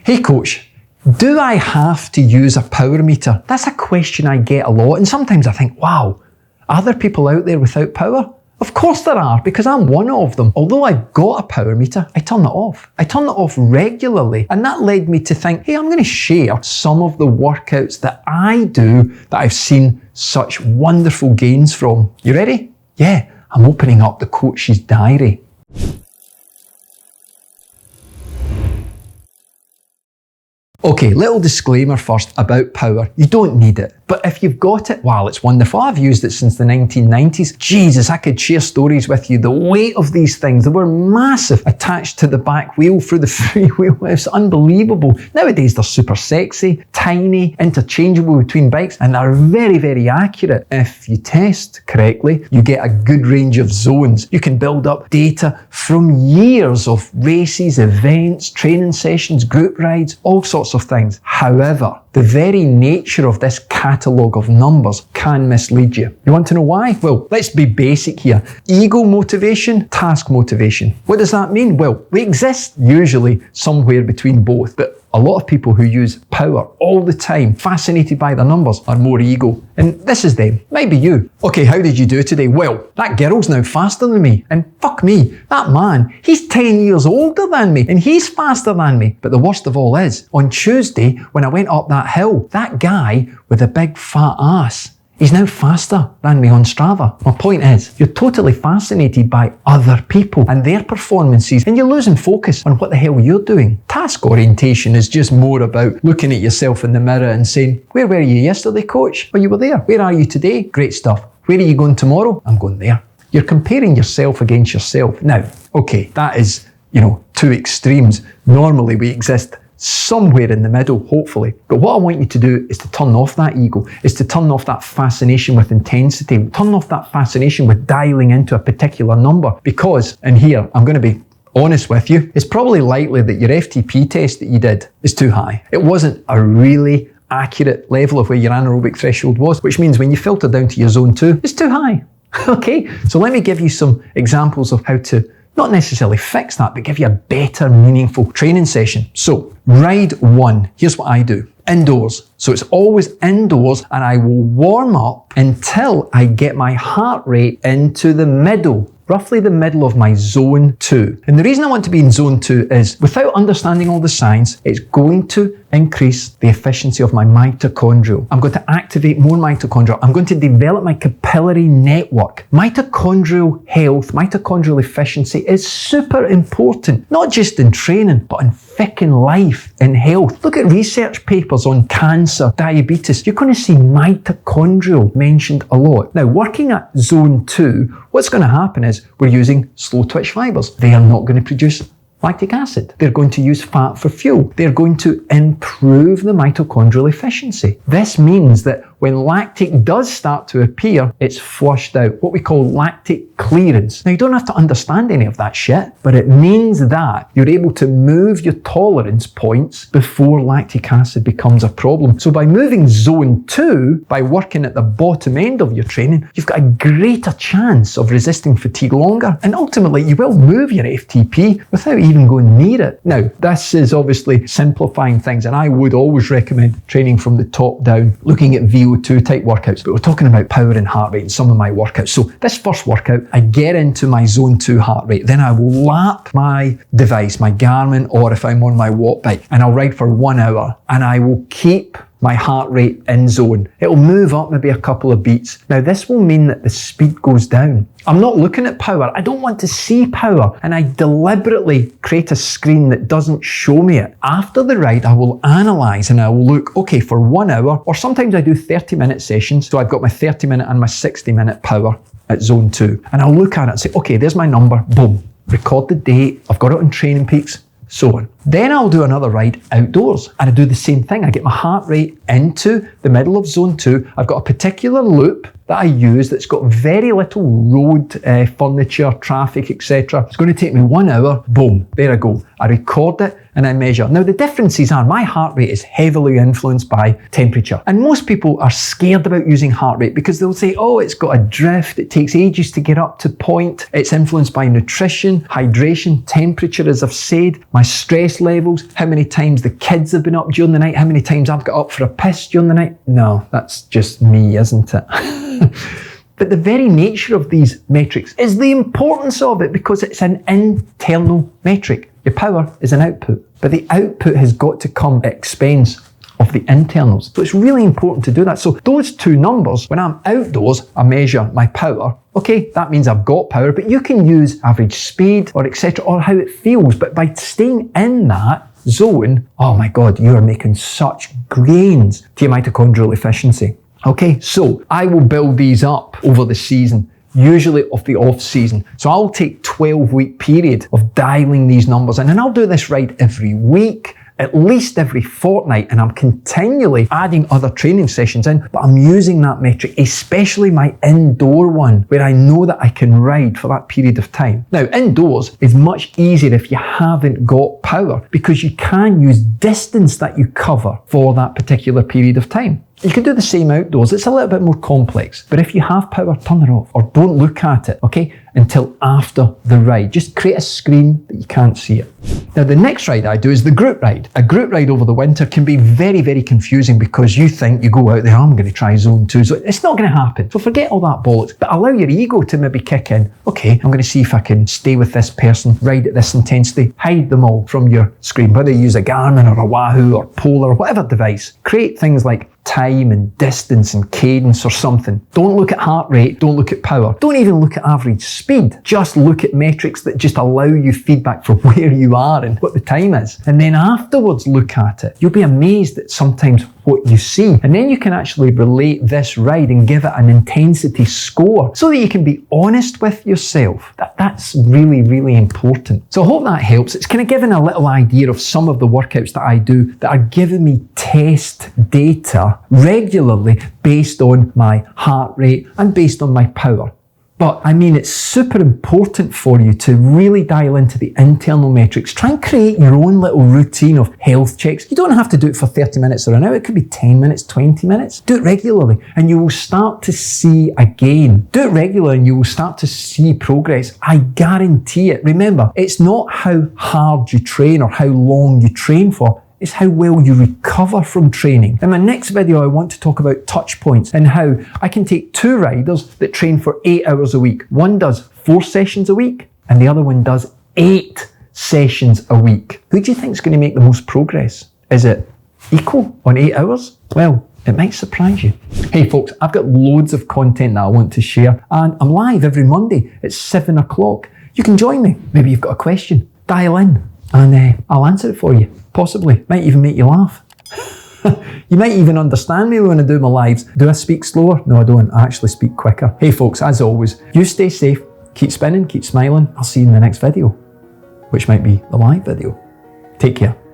Hey coach, do I have to use a power meter? That's a question I get a lot, and sometimes I think, wow, are there people out there without power? Of course there are, because I'm one of them. Although I've got a power meter, I turn it off. I turn it off regularly, and that led me to think, hey, I'm going to share some of the workouts that I do that I've seen such wonderful gains from. You ready? Yeah, I'm opening up the coach's diary. Okay, little disclaimer first about power. You don't need it. But if you've got it, wow, it's wonderful. I've used it since the 1990s. Jesus, I could share stories with you. The weight of these things, they were massive, attached to the back wheel through the freewheel. It's unbelievable. Nowadays, they're super sexy, tiny, interchangeable between bikes, and they're very, very accurate. If you test correctly, you get a good range of zones. You can build up data from years of races, events, training sessions, group rides, all sorts of things. However, the very nature of this catalogue of numbers can mislead you. You want to know why? Well, let's be basic here. Ego motivation, task motivation. What does that mean? Well, we exist usually somewhere between both, but a lot of people who use power all the time, fascinated by the numbers, are more ego. And this is them. Might be you. Okay, how did you do today? Well, that girl's now faster than me. And fuck me, that man, he's 10 years older than me and he's faster than me. But the worst of all is, on Tuesday, when I went up that hill, that guy with a big fat ass, he's now faster than me on Strava. My point is, you're totally fascinated by other people and their performances, and you're losing focus on what the hell you're doing. Task orientation is just more about looking at yourself in the mirror and saying, where were you yesterday, coach? Well, you were there. Where are you today? Great stuff. Where are you going tomorrow? I'm going there. You're comparing yourself against yourself. Now, okay, that is, two extremes. Normally we exist somewhere in the middle, hopefully. But what I want you to do is to turn off that ego, is to turn off that fascination with intensity, turn off that fascination with dialing into a particular number. Because, and here, I'm going to be honest with you, it's probably likely that your FTP test that you did is too high. It wasn't a really accurate level of where your anaerobic threshold was, which means when you filter down to your zone 2, it's too high. Okay, so let me give you some examples of how to not necessarily fix that, but give you a better, meaningful training session. So, ride 1, here's what I do. Indoors. So it's always indoors, and I will warm up until I get my heart rate into the middle, roughly the middle of my zone 2. And the reason I want to be in zone 2 is, without understanding all the science, it's going to increase the efficiency of my mitochondria. I'm going to activate more mitochondria. I'm going to develop my capillary network. Mitochondrial health, mitochondrial efficiency is super important, not just in training, but in frickin' life, in health. Look at research papers on cancer, diabetes. You're going to see mitochondrial mentioned a lot. Now, working at zone 2, what's going to happen is we're using slow twitch fibers. They are not going to produce lactic acid. They're going to use fat for fuel. They're going to improve the mitochondrial efficiency. This means that when lactate does start to appear, it's flushed out, what we call lactate clearance. Now, you don't have to understand any of that shit, but it means that you're able to move your tolerance points before lactic acid becomes a problem. So by moving zone 2, by working at the bottom end of your training, you've got a greater chance of resisting fatigue longer, and ultimately you will move your FTP without even going near it. Now, this is obviously simplifying things, and I would always recommend training from the top down, looking at VO2 type workouts, but we're talking about power and heart rate in some of my workouts. So this first workout, I get into my zone 2 heart rate, then I will lap my device, my Garmin, or if I'm on my watt bike, and I'll ride for 1 hour, and I will keep my heart rate in zone. It'll move up maybe a couple of beats. Now, this will mean that the speed goes down. I'm not looking at power. I don't want to see power, and I deliberately create a screen that doesn't show me it. After the ride, I will analyze and I will look, okay, for 1 hour, or sometimes I do 30-minute sessions. So I've got my 30-minute and my 60-minute power at zone 2. And I'll look at it and say, okay, there's my number, boom. Record the date, I've got it on Training Peaks, so on. Then I'll do another ride outdoors, and I do the same thing. I get my heart rate into the middle of zone 2. I've got a particular loop that I use that's got very little road furniture, traffic, etc. It's going to take me 1 hour, boom, there I go. I record it and I measure. Now, the differences are my heart rate is heavily influenced by temperature. And most people are scared about using heart rate because they'll say, oh, it's got a drift, it takes ages to get up to point, it's influenced by nutrition, hydration, temperature, as I've said, my stress stress levels, how many times the kids have been up during the night, how many times I've got up for a piss during the night. No, that's just me, isn't it? But the very nature of these metrics is the importance of it, because it's an internal metric. Your power is an output, but the output has got to come at expense of the internals. So it's really important to do that. So those two numbers, when I'm outdoors, I measure my power. Okay, that means I've got power, but you can use average speed or etc. or how it feels. But by staying in that zone, oh my God, you are making such gains to your mitochondrial efficiency. Okay, so I will build these up over the season, usually of the off season. So I'll take 12-week period of dialing these numbers in, and I'll do this right every week, at least every fortnight, and I'm continually adding other training sessions in, but I'm using that metric, especially my indoor one, where I know that I can ride for that period of time. Now, indoors is much easier if you haven't got power, because you can use distance that you cover for that particular period of time. You can do the same outdoors. It's a little bit more complex, but if you have power, turn it off or don't look at it, okay, until after the ride. Just create a screen that you can't see it. Now, the next ride I do is the group ride. A group ride over the winter can be very, very confusing, because you think you go out there, I'm going to try zone 2. So it's not going to happen. So forget all that bollocks, but allow your ego to maybe kick in. Okay, I'm going to see if I can stay with this person, ride at this intensity. Hide them all from your screen, whether you use a Garmin or a Wahoo or Polar or whatever device. Create things like time and distance and cadence or something. Don't look at heart rate, don't look at power, don't even look at average speed. Just look at metrics that just allow you feedback for where you are and what the time is. And then afterwards look at it. You'll be amazed at sometimes what you see. And then you can actually relate this ride and give it an intensity score so that you can be honest with yourself. That's really, really important. So I hope that helps. It's kind of giving a little idea of some of the workouts that I do that are giving me test data regularly based on my heart rate and based on my power. But I mean, it's super important for you to really dial into the internal metrics. Try and create your own little routine of health checks. You don't have to do it for 30 minutes or an hour. It could be 10 minutes, 20 minutes. Do it regularly and you will start to see a gain. Do it regularly and you will start to see progress. I guarantee it. Remember, it's not how hard you train or how long you train for. It's how well you recover from training. In my next video, I want to talk about touch points and how I can take 2 riders that train for 8 hours a week. One does 4 sessions a week and the other one does 8 sessions a week. Who do you think is going to make the most progress? Is it equal on 8 hours? Well, it might surprise you. Hey folks, I've got loads of content that I want to share, and I'm live every Monday at 7 o'clock. You can join me. Maybe you've got a question. Dial in and I'll answer it for you. Possibly. Might even make you laugh. You might even understand me when I do my lives. Do I speak slower? No, I don't. I actually speak quicker. Hey folks, as always, you stay safe, keep spinning, keep smiling. I'll see you in the next video, which might be the live video. Take care.